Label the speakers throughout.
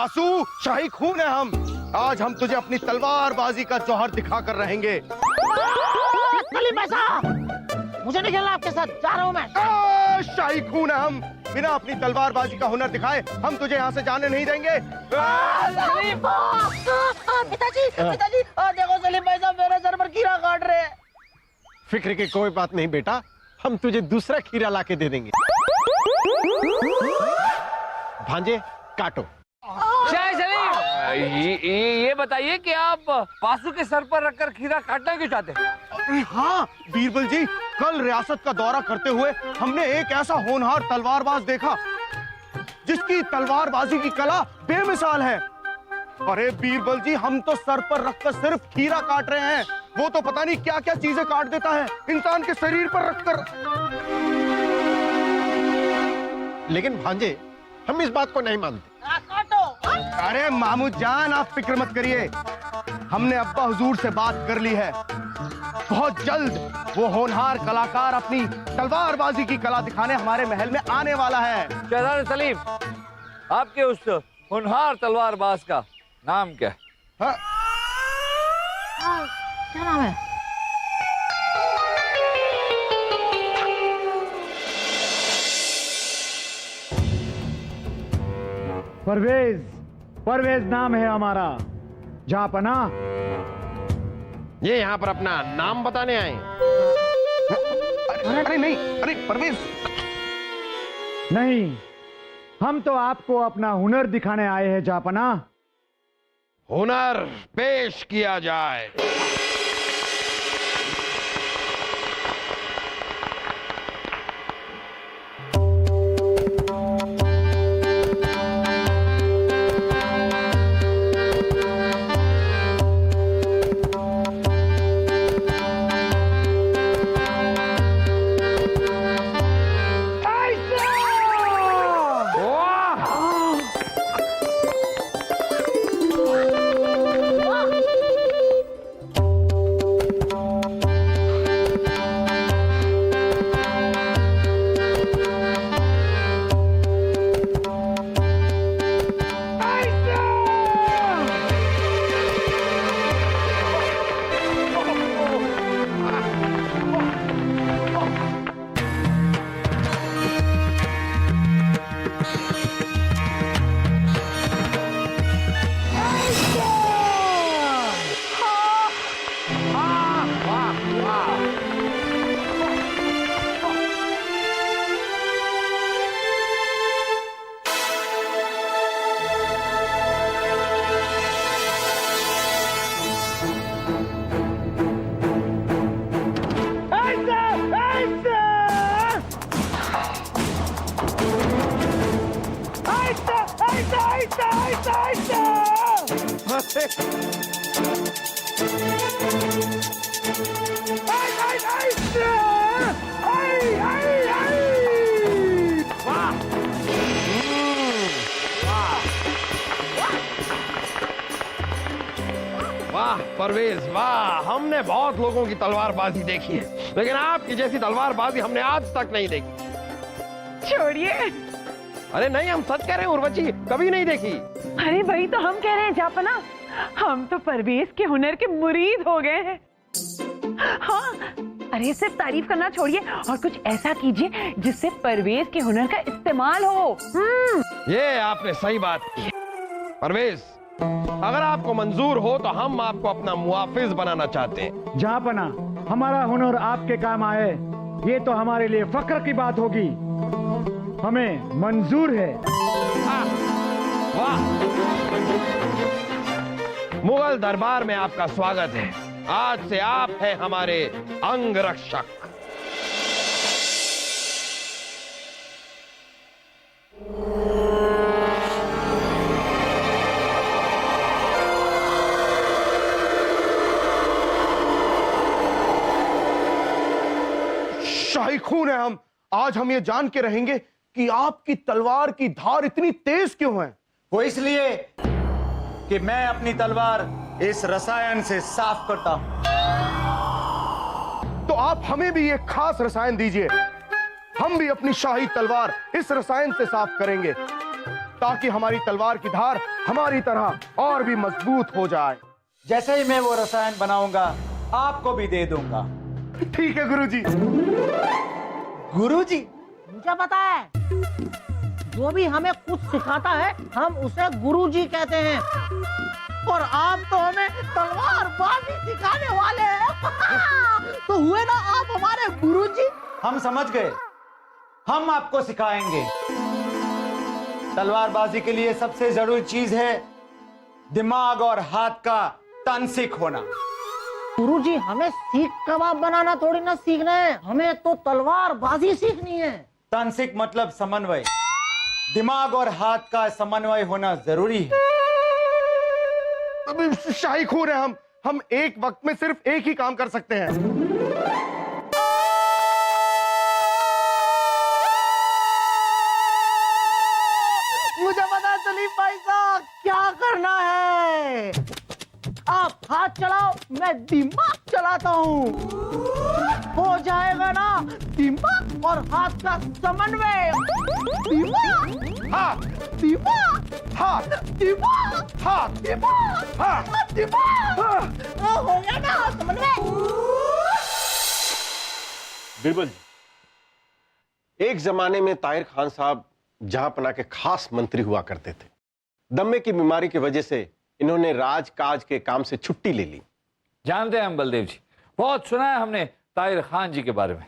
Speaker 1: जासू, शाही खून है हम। आज हम तुझे अपनी तलवारबाजी का जौहर दिखा कर रहेंगे।
Speaker 2: मुझे नहीं खेलना आपके साथ, जा रहा हूँ मैं।
Speaker 1: शाही खून है हम, बिना अपनी तलवारबाजी का हुनर दिखाए हम तुझे यहाँ से जाने नहीं देंगे।
Speaker 2: पिताजी, पिताजी, देखो सलीम भाई साहब मेरे सर पर कीड़ा काट रहे हैं।
Speaker 3: फिक्र की कोई बात नहीं बेटा, हम तुझे दूसरा खीरा लाके दे देंगे। भांजे काटो।
Speaker 4: शाह सलीम, ये बताइए कि आप पासू के सर पर रखकर खीरा काटना क्यों चाहते हैं?
Speaker 1: अरे हाँ बीरबल जी, कल रियासत का दौरा करते हुए हमने एक ऐसा होनहार तलवारबाज देखा जिसकी तलवारबाजी की कला बेमिसाल है। अरे बीरबल जी, हम तो सर पर रखकर सिर्फ खीरा काट रहे हैं, वो तो पता नहीं क्या क्या चीजें काट देता है इंसान के शरीर पर रखकर।
Speaker 3: लेकिन भांजे, हम इस बात को नहीं मानते।
Speaker 1: अरे मामू जान, आप फिक्र मत करिए, हमने अब्बा हुजूर से बात कर ली है। बहुत जल्द वो होनहार कलाकार अपनी तलवारबाजी की कला दिखाने हमारे महल में आने वाला है।
Speaker 4: शहजादे सलीम, आपके उस होनहार तलवारबाज का नाम क्या है?
Speaker 2: क्या नाम है?
Speaker 5: परवेज, परवेज नाम है हमारा। जहां पना
Speaker 3: ये यहाँ पर अपना नाम बताने आए।
Speaker 1: अरे नहीं, अरे परवेज
Speaker 5: नहीं, हम तो आपको अपना हुनर दिखाने आए हैं जापना।
Speaker 3: हुनर पेश किया जाए। वाह परवेज वाह, हमने बहुत लोगों की तलवारबाजी देखी है, लेकिन आपकी जैसी तलवारबाजी हमने आज तक नहीं देखी।
Speaker 6: छोड़िए।
Speaker 3: अरे नहीं, हम सच कह रहे हैं उर्वशी, कभी नहीं देखी।
Speaker 6: अरे वही तो हम कह रहे हैं जापना, हम तो परवेज के हुनर के मुरीद हो गए हैं। हाँ, अरे सिर्फ तारीफ करना छोड़िए और कुछ ऐसा कीजिए जिससे परवेज के हुनर का इस्तेमाल हो।
Speaker 3: ये आपने सही बात की। परवेज, अगर आपको मंजूर हो तो हम आपको अपना मुआफिज बनाना चाहते हैं।
Speaker 5: जहां पना हमारा हुनर आपके काम आए, ये तो हमारे लिए फख्र की बात होगी। हमें मंजूर है।
Speaker 3: वाह, मुगल दरबार में आपका स्वागत है। आज से आप हैं हमारे अंगरक्षक।
Speaker 1: शाही खून है हम। आज हम ये जान के रहेंगे कि आपकी तलवार की धार इतनी तेज क्यों है।
Speaker 7: वो इसलिए कि मैं अपनी तलवार इस रसायन से साफ करता हूं।
Speaker 1: तो आप हमें भी एक खास रसायन दीजिए, हम भी अपनी शाही तलवार इस रसायन से साफ करेंगे ताकि हमारी तलवार की धार हमारी तरह और भी मजबूत हो जाए।
Speaker 7: जैसे ही मैं वो रसायन बनाऊंगा आपको भी दे दूंगा।
Speaker 1: ठीक है गुरुजी।
Speaker 7: गुरुजी?
Speaker 2: मुझे पता है, जो भी हमें कुछ सिखाता है हम उसे गुरुजी कहते हैं, और आप तो हमें तलवारबाजी सिखाने वाले हैं। तो हुए ना आप हमारे गुरुजी।
Speaker 7: हम समझ गए, हम आपको सिखाएंगे। तलवारबाजी के लिए सबसे जरूरी चीज है दिमाग और हाथ का तानसिक होना।
Speaker 2: गुरुजी, हमें सीख कबाब बनाना थोड़ी ना सीखना है, हमें तो तलवारबाजी सीखनी है।
Speaker 7: तानसिक मतलब समन्वय। दिमाग और हाथ का समन्वय होना जरूरी है।
Speaker 1: अभी शाही खून है हम एक वक्त में सिर्फ एक ही काम कर सकते हैं।
Speaker 2: मुझे पता है सलीम भाई साहब क्या करना है। आप हाथ चलाओ, मैं दिमाग चलाता हूँ। हो जाएगा ना दिमाग और हाथ का समन्वय। दिमाग,
Speaker 1: हाँ
Speaker 2: दिमाग,
Speaker 1: हाँ
Speaker 2: दिमाग,
Speaker 1: हाँ
Speaker 2: दिमाग,
Speaker 1: हाँ
Speaker 2: दिमाग। हो गया ना समन्वय।
Speaker 3: बिरबल जी, एक जमाने में ताहिर खान साहब जहांपना के खास मंत्री हुआ करते थे। दमे की बीमारी की वजह से इन्होंने राजकाज के काम से छुट्टी ले ली।
Speaker 4: जानते हैं हम बलदेव जी, बहुत सुना है हमने ताहिर खान जी के बारे में।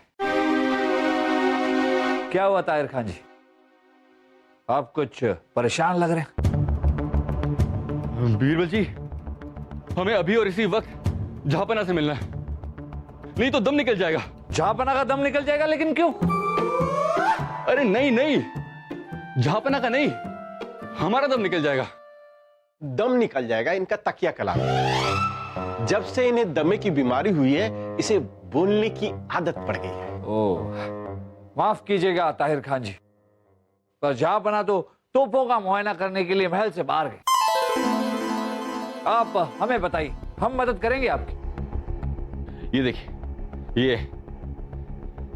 Speaker 4: क्या हुआ ताहिर खान जी, आप कुछ परेशान लग रहे हैं?
Speaker 8: बीरबल जी, हमें अभी और इसी वक्त जहापना से मिलना है, नहीं तो दम निकल जाएगा।
Speaker 4: जहापना का दम निकल जाएगा? लेकिन क्यों?
Speaker 8: अरे नहीं, जहापना का नहीं, हमारा दम निकल जाएगा।
Speaker 3: दम निकल जाएगा इनका तकिया कलाम। जब से इन्हें दमे की बीमारी हुई है, इसे बोलने की आदत पड़ गई है।
Speaker 4: ओह, माफ कीजिएगा ताहिर खान जी, पर जहापना तो तोपों का मुआयना करने के लिए महल से बाहर गए। आप हमें बताइए, हम मदद करेंगे आपकी।
Speaker 8: ये देखिए, ये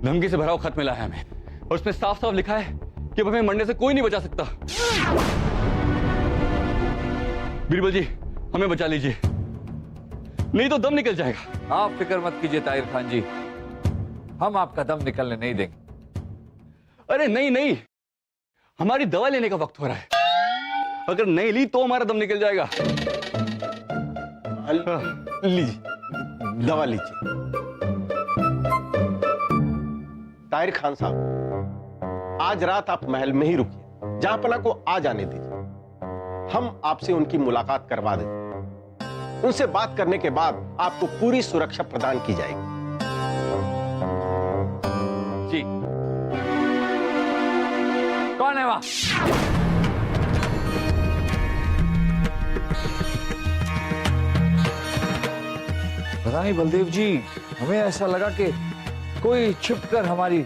Speaker 8: धमकी से भरा हुआ खत मिला है हमें, और उसमें साफ साफ लिखा है कि अब हमें मरने से कोई नहीं बचा सकता। बीरबल जी, हमें बचा लीजिए, नहीं तो दम निकल जाएगा।
Speaker 4: आप फिक्र मत कीजिए ताहिर खान जी, हम आपका दम निकलने नहीं देंगे।
Speaker 8: अरे नहीं, हमारी दवा लेने का वक्त हो रहा है। अगर नहीं ली तो हमारा दम निकल जाएगा।
Speaker 3: लीजिए, दवा लीजिए। ताहिर खान साहब, आज रात आप महल में ही रुकिए, जहांपना को आ जाने दीजिए। हम आपसे उनकी मुलाकात करवा देंगे। उनसे बात करने के बाद आपको पूरी सुरक्षा प्रदान की जाएगी।
Speaker 4: जी, कौन है वहां? पता नहीं बलदेव जी, हमें ऐसा लगा कि कोई छिपकर हमारी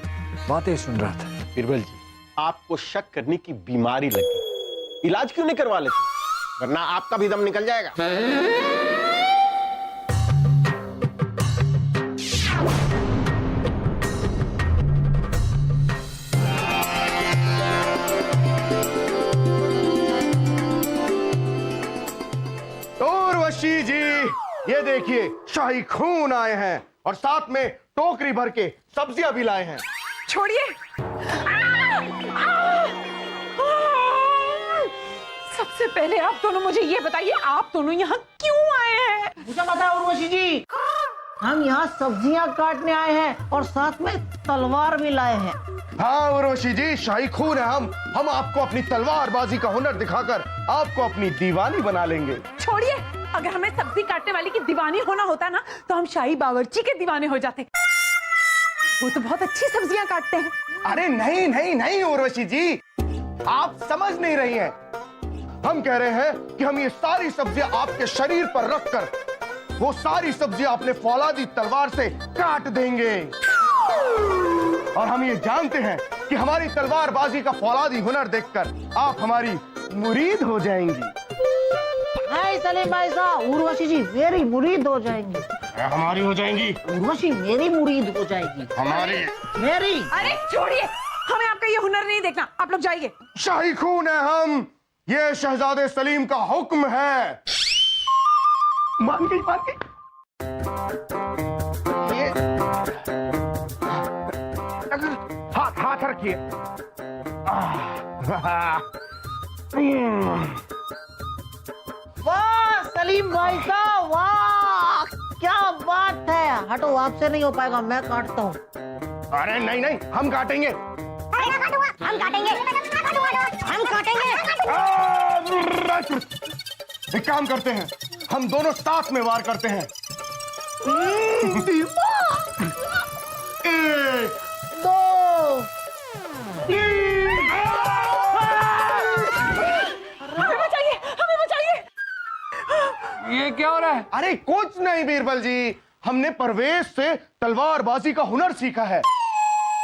Speaker 4: बातें सुन रहा था।
Speaker 3: बीरबल जी, आपको शक करने की बीमारी लगी, इलाज क्यों नहीं करवा लेते, वरना आपका भी दम निकल जाएगा।
Speaker 1: उर्वशी जी, ये देखिए शाही खून आए हैं, और साथ में टोकरी भर के सब्जियां भी लाए हैं।
Speaker 6: छोड़िए। सबसे पहले आप दोनों मुझे ये बताइए, आप दोनों यहाँ क्यों आए हैं?
Speaker 2: मुझे पता है उर्वशी जी, हम यहाँ सब्जियां काटने आए हैं और साथ में तलवार भी लाए हैं।
Speaker 1: हाँ उर्वशी जी, शाही खून है हम आपको अपनी तलवारबाजी का हुनर दिखाकर आपको अपनी दीवानी बना लेंगे।
Speaker 6: छोड़िए, अगर हमें सब्जी काटने वाली की दीवानी होना होता ना, तो हम शाही बावर्ची के दीवाने हो जाते। वो तो बहुत अच्छी सब्जियां काटते हैं।
Speaker 1: अरे नहीं उर्वशी जी, आप समझ नहीं रही हैं। हम कह रहे हैं कि हम ये सारी सब्जियां आपके शरीर पर रखकर वो सारी सब्जियां अपने फौलादी तलवार से काट देंगे, और हम ये जानते हैं कि हमारी तलवारबाजी का फौलादी हुनर देखकर आप हमारी मुरीद हो जाएंगी।
Speaker 2: नहीं सलीम भाई साहब, उर्वशी जी मेरी मुरीद हो जाएंगी।
Speaker 1: हमारी हो जाएंगी।
Speaker 2: उर्वशी मेरी मुरीद हो जाएगी।
Speaker 1: हमारी
Speaker 2: मेरी।
Speaker 6: अरे छोड़िए, हमें आपका ये हुनर नहीं देखना, आप लोग जाइए।
Speaker 1: शाही खून है हम ये शहजादे सलीम का हुक्म है। मान गई मान गई। ये हाथ हाथ रखिए।
Speaker 2: वाह सलीम भाई साहब, वाह क्या बात है। हटो, आपसे नहीं हो पाएगा, मैं काटता हूँ।
Speaker 1: अरे नहीं नहीं, हम काटेंगे।
Speaker 9: हम काटेंगे, हम काटेंगे।
Speaker 1: एक काम करते हैं, हम दोनों साथ में वार करते हैं। एक,
Speaker 2: दो,
Speaker 6: हमें बचाइए, हमें बचाइए।
Speaker 4: ये क्या हो रहा है?
Speaker 1: अरे कुछ नहीं बीरबल जी, हमने परवेज से तलवारबाजी का हुनर सीखा है।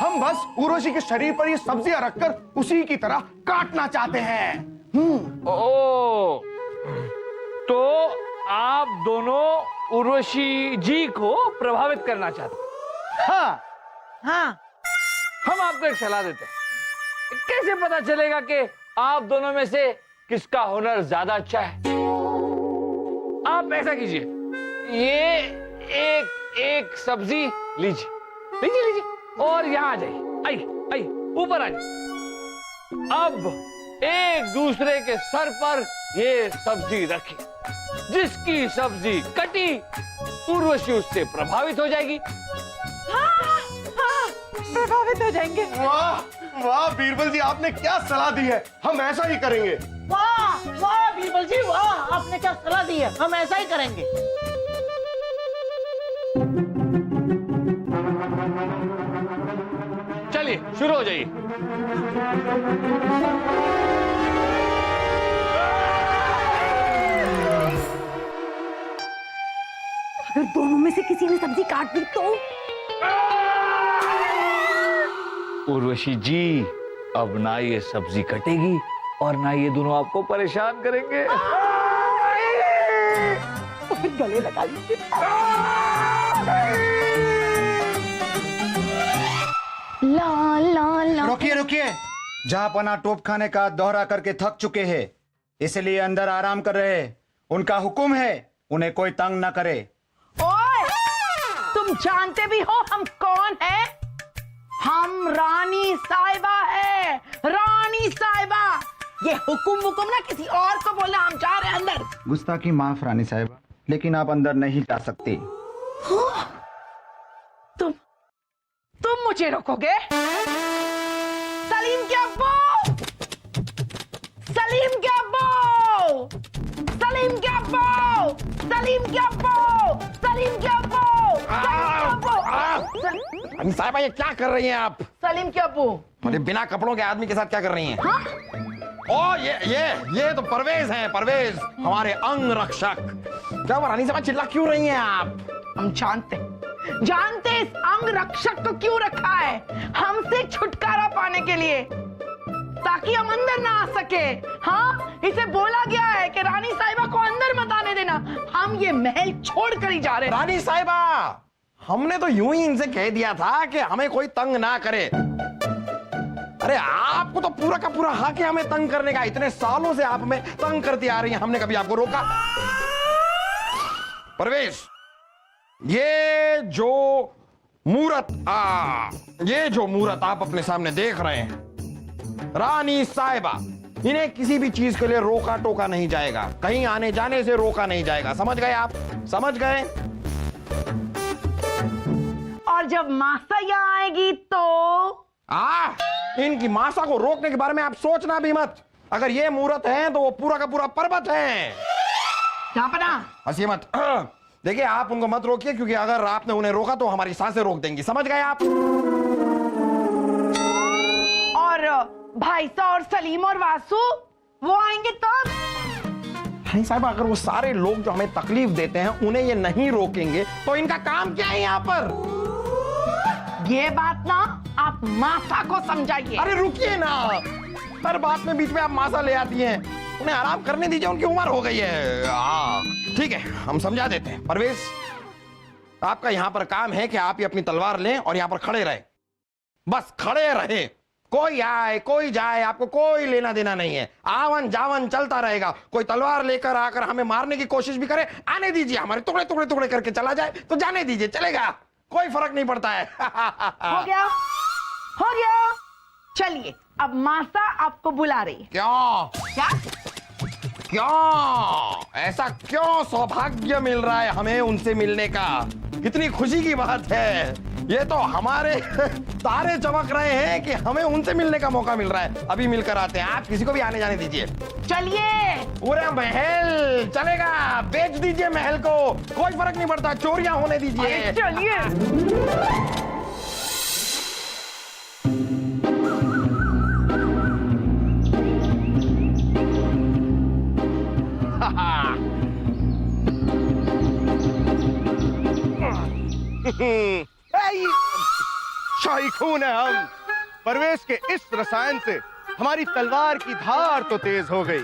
Speaker 1: हम बस उर्वशी के शरीर पर ये सब्जियां रखकर उसी की तरह काटना चाहते हैं।
Speaker 4: ओ, तो आप दोनों उर्वशी जी को प्रभावित करना चाहते हैं?
Speaker 1: हाँ,
Speaker 2: हाँ
Speaker 4: हम आपको एक सलाह देते हैं। कैसे पता चलेगा कि आप दोनों में से किसका हुनर ज्यादा अच्छा है? आप ऐसा कीजिए, ये एक एक सब्जी लीजिए, लीजिए लीजिए और यहां आ जाइए। आइए आइए, ऊपर आ जाइए। अब एक दूसरे के सर पर ये सब्जी रखिए। जिसकी सब्जी कटी, उर्वशी उससे प्रभावित हो जाएगी।
Speaker 6: हाँ, प्रभावित हो जाएंगे।
Speaker 1: वाह वाह बीरबल जी, आपने क्या सलाह दी है, हम ऐसा ही करेंगे।
Speaker 2: वाह वाह बीरबल जी, वाह आपने क्या सलाह दी है, हम ऐसा ही करेंगे।
Speaker 4: चलिए शुरू हो जाइए।
Speaker 6: अगर दोनों में से किसी ने सब्जी काट दी तो?
Speaker 4: उर्वशी जी, अब ना ये सब्जी कटेगी और ना ये दोनों आपको परेशान करेंगे।
Speaker 6: तो फिर गले लगा लीजिए।
Speaker 9: ला ला ला।
Speaker 5: रुकिए रुकिए, जहांपना टोप खाने का दोहरा करके थक चुके हैं, इसलिए अंदर आराम कर रहे हैं। उनका हुक्म है, उन्हें कोई तंग न करे।
Speaker 6: ओए, तुम जानते भी हो हम कौन हैं? हम रानी साहिबा है, रानी साहिबा। ये हुकुम ना किसी और को बोलना, हम जा रहे हैं अंदर।
Speaker 5: गुस्ताखी माफ रानी साहिबा, लेकिन आप अंदर नहीं जा सकती।
Speaker 6: तुम मुझे रोकोगे? सलीम के अब्बू, सलीम के अब्बू, सलीम के अब्बू, सलीम के अब्बू, सलीम के अब्बू,
Speaker 3: रानी साहिबा, ये क्या कर रही हैं आप?
Speaker 6: सलीम के अब्बू।
Speaker 3: अरे बिना कपड़ों के आदमी के साथ क्या कर रही हैं?
Speaker 6: हाँ?
Speaker 3: ओ ये तो परवेज हैं, परवेज, हमारे अंग रक्षक। क्या हुआ रानी साहिबा, चिल्ला क्यों रही हैं आप?
Speaker 6: हम जानते इस अंग रक्षक को क्यों रखा है? हमसे छुटकारा पाने के लिए, ताकि हम अंदर ना आ सके। हाँ, इसे बोला गया है कि रानी साहिबा को अंदर मत आने देना। हम ये महल छोड़कर ही जा रहे हैं।
Speaker 3: रानी साहिबा, हमने तो यूं ही इनसे कह दिया था कि हमें कोई तंग ना करे। अरे आपको तो पूरा का पूरा हक है हमें तंग करने का। इतने सालों से आप हमें तंग करती आ रही हैं, हमने कभी आपको रोका? परवेश, ये जो मूरत आप अपने सामने देख रहे हैं, रानी साहिबा, इन्हें किसी भी चीज के लिए रोका टोका नहीं जाएगा। कहीं आने जाने से रोका नहीं जाएगा। समझ गए आप? समझ गए?
Speaker 6: और जब मासा यहाँ आएगी तो?
Speaker 3: इनकी मासा को रोकने के बारे में आप सोचना भी मत। अगर ये मूरत है तो वो पूरा का पूरा पर्वत है।
Speaker 6: जापना,
Speaker 3: हंसिए मत। देखिए, आप उनको मत रोकिए, क्योंकि अगर आपने उन्हें रोका तो हमारी सांसें रोक देंगी। समझ गए आप?
Speaker 6: और भाई साहब और सलीम और वासु वो आएंगे तब?
Speaker 3: रानी साहब, अगर वो सारे लोग जो हमें तकलीफ देते हैं उन्हें ये नहीं रोकेंगे तो इनका काम क्या है यहाँ पर?
Speaker 6: ये बात ना आप मासा को समझाइए।
Speaker 3: अरे रुकिए ना, हर बात में बीच में आप मासा ले आती हैं। उन्हें आराम करने दीजिए, उनकी उम्र हो गई है। ठीक है, हम समझा देते हैं। परवेज, आपका यहां पर काम है कि आप ये अपनी तलवार लें और यहां पर खड़े रहे। बस खड़े रहे,
Speaker 10: कोई आए कोई जाए, आपको कोई लेना देना नहीं है। आवन जावन चलता रहेगा। कोई तलवार लेकर आकर हमें मारने की कोशिश भी करे, आने दीजिए। हमारे टुकड़े टुकड़े टुकड़े करके चला जाए तो जाने दीजिए, चलेगा, कोई फर्क नहीं पड़ता है।
Speaker 6: हो गया, हो गया। चलिए, अब मासा आपको बुला रही है।
Speaker 10: क्यों
Speaker 6: क्या?
Speaker 10: क्यों ऐसा क्यों सौभाग्य मिल रहा है हमें उनसे मिलने का? कितनी खुशी की बात है। ये तो हमारे तारे चमक रहे हैं कि हमें उनसे मिलने का मौका मिल रहा है। अभी मिलकर आते हैं, आप किसी को भी आने जाने दीजिए।
Speaker 6: चलिए।
Speaker 10: पूरा महल चलेगा, बेच दीजिए महल को, कोई फर्क नहीं पड़ता, चोरियां होने दीजिए।
Speaker 6: चलिए।
Speaker 1: शाही खून है हम। परवेश के इस रसायन से हमारी तलवार की धार तो तेज हो गई।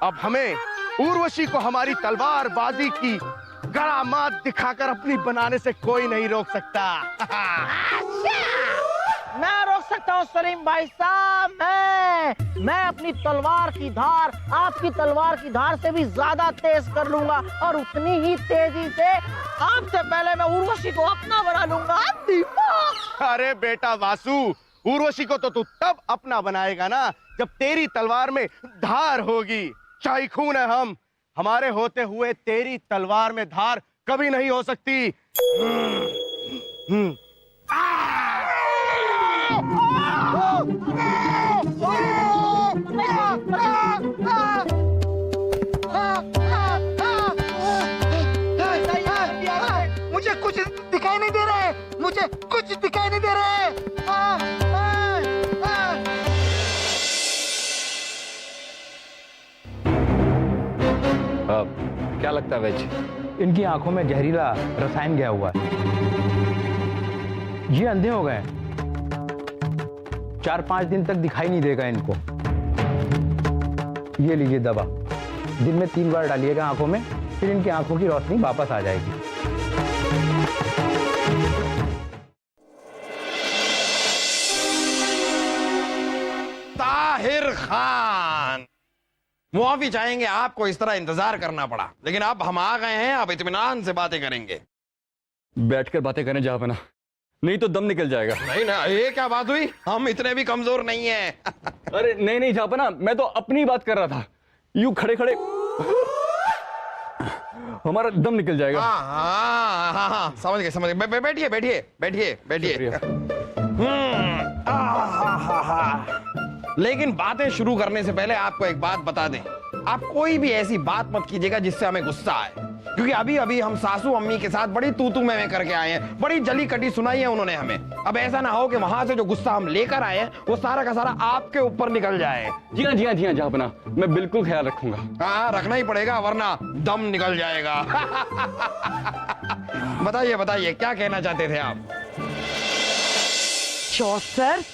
Speaker 1: अब हमें उर्वशी को हमारी तलवार बाजी की गड़ामात दिखाकर अपनी बनाने से कोई नहीं रोक सकता।
Speaker 2: मैं रोक सकता हूँ सलीम भाई साहब। मैं अपनी तलवार की धार आपकी तलवार की धार से भी ज्यादा तेज कर लूंगा, और उतनी ही तेजी से आपसे पहले मैं उर्वशी को अपना बना लूंगा।
Speaker 1: अरे बेटा वासु, उर्वशी को तो तू तब अपना बनाएगा ना जब तेरी तलवार में धार होगी। शाही खून है हम, हमारे होते हुए तेरी तलवार में धार कभी नहीं हो सकती।
Speaker 2: मुझे कुछ दिखाई नहीं दे रहे, मुझे कुछ दिखाई नहीं दे रहे।
Speaker 8: क्या लगता है वेज?
Speaker 11: इनकी आंखों में जहरीला रसायन गया हुआ है। ये अंधे हो गए, 4-5 दिन तक दिखाई नहीं देगा इनको। ये लीजिए दवा, दिन में 3 बार डालिएगा आंखों में, फिर इनकी आंखों की रोशनी वापस आ जाएगी।
Speaker 10: ताहिर खान, मुआफी चाहेंगे, आपको इस तरह इंतजार करना पड़ा, लेकिन अब हम आ गए हैं, अब इत्मीनान से बातें करेंगे।
Speaker 8: बैठकर बातें करें जहापना, नहीं तो दम निकल जाएगा।
Speaker 10: नहीं ना, ये क्या बात हुई? हम इतने भी कमजोर नहीं हैं।
Speaker 8: अरे नहीं नहीं जहापना, मैं तो अपनी बात कर रहा था। यूं खड़े खड़े हमारा दम निकल जाएगा।
Speaker 10: हाँ, समझ गए। बैठिए बैठिए बैठिए बैठिए। लेकिन बातें शुरू करने से पहले आपको एक बात बता दें, आप कोई भी ऐसी बात मत कीजिएगा जिससे हमें गुस्सा आए, क्योंकि अभी अभी हम सासू अम्मी के साथ बड़ी तू मैं करके आए हैं, बड़ी जली कटी सुनाई है उन्होंने हमें। अब ऐसा ना हो कि वहां से जो गुस्सा हम लेकर आए हैं वो सारा का सारा आपके ऊपर निकल जाए।
Speaker 8: जी हाँ जहापना, मैं बिल्कुल ख्याल रखूंगा।
Speaker 10: हाँ, रखना ही पड़ेगा वरना दम निकल जाएगा। बताइए बताइए, क्या कहना चाहते थे आप?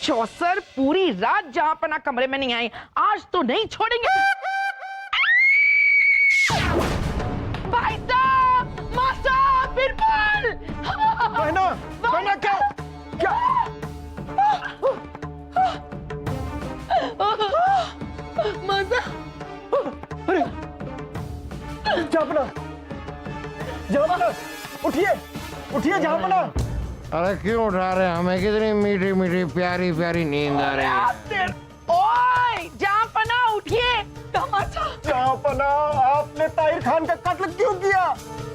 Speaker 6: चौसर पूरी रात जहापना कमरे में नहीं आई, आज तो नहीं छोड़ेंगे। भाई साहब, माँ साहब, बिरबल।
Speaker 1: बहना क्या
Speaker 6: माँ
Speaker 1: अरे जहापना उठिए जहापना।
Speaker 10: अरे क्यों उठा रहे हैं हमें? कितनी मीठी मीठी प्यारी प्यारी नींद आ रही है।
Speaker 6: ओए जहापना, उठिए। तमाचा
Speaker 1: जहापना, आपने ताहिर खान का कत्ल क्यों किया?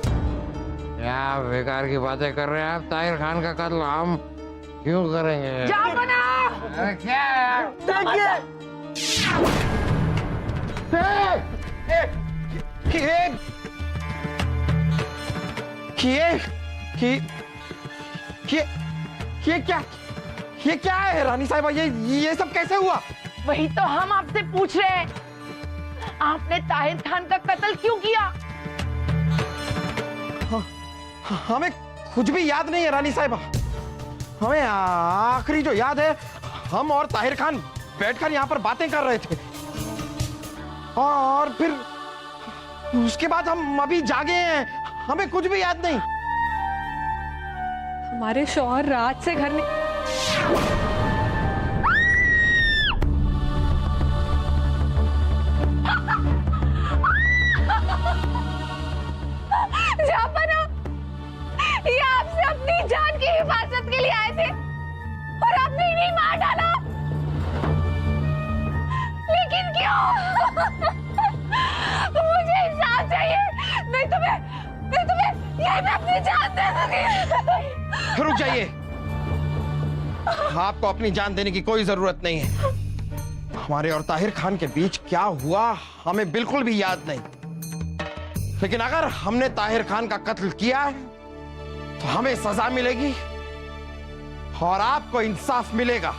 Speaker 10: क्या बेकार की बातें कर रहे हैं आप? ताहिर खान का कत्ल हम क्यों करेंगे?
Speaker 6: जहापना,
Speaker 10: क्या ये क्या है रानी साहिबा? ये सब कैसे हुआ?
Speaker 6: वही तो हम आपसे पूछ रहे हैं, आपने ताहिर खान का कत्ल क्यों किया?
Speaker 10: हमें कुछ भी याद नहीं है रानी साहिबा। हमें आखिरी जो याद है, हम और ताहिर खान बैठकर यहाँ पर बातें कर रहे थे, और फिर उसके बाद हम अभी जागे हैं, हमें कुछ भी याद नहीं।
Speaker 12: हमारे शौहर रात से घर नहीं।
Speaker 6: अपनी जान की हिफाजत के लिए आए थे और आपने इन्हें मार डाला। लेकिन क्यों? मुझे इंसाफ चाहिए, नहीं तो मैं यहीं पे अपनी जान दे दूंगी।
Speaker 10: रुक जाइए, आपको अपनी जान देने की कोई जरूरत नहीं है। हमारे और ताहिर खान के बीच क्या हुआ हमें बिल्कुल भी याद नहीं, लेकिन अगर हमने ताहिर खान का कत्ल किया है तो हमें सजा मिलेगी और आपको इंसाफ मिलेगा।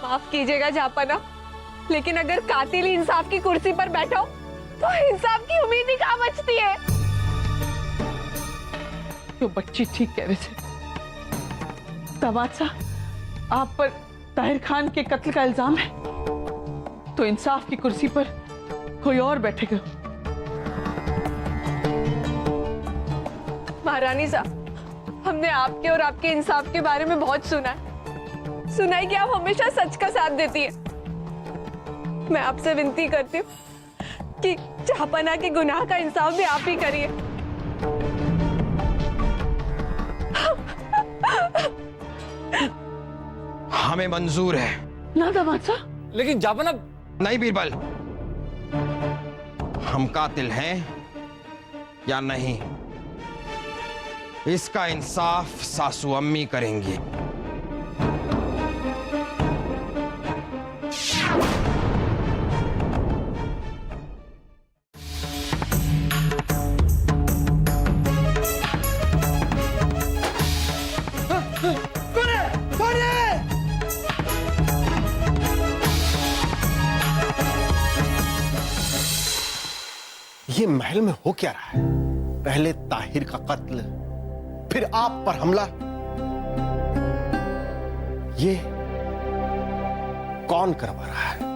Speaker 6: माफ कीजिएगा जापाना, लेकिन अगर कातिल इंसाफ की कुर्सी पर बैठा हो तो इंसाफ की उम्मीद ही कहां बचती है।
Speaker 12: जो बच्ची ठीक कह रहे थे। दामाद साहब, आप पर ताहिर खान के कत्ल का इल्जाम है तो इंसाफ की कुर्सी पर कोई और बैठेगा।
Speaker 6: महारानी साहब, हमने आपके और आपके इंसाफ के बारे में बहुत सुना है कि आप हमेशा सच का साथ देती है। मैं आपसे विनती करती हूँ कि जहापना के गुनाह का इंसाफ भी आप ही करिए।
Speaker 10: हमें मंजूर है।
Speaker 12: ना दामाद साहब।
Speaker 4: लेकिन जापाना।
Speaker 10: नहीं बीरबल, हम कातिल हैं या नहीं, इसका इंसाफ सासू अम्मी करेंगी।
Speaker 3: ये महल में हो क्या रहा है? पहले ताहिर का कत्ल, फिर आप पर हमला। ये कौन करवा रहा है?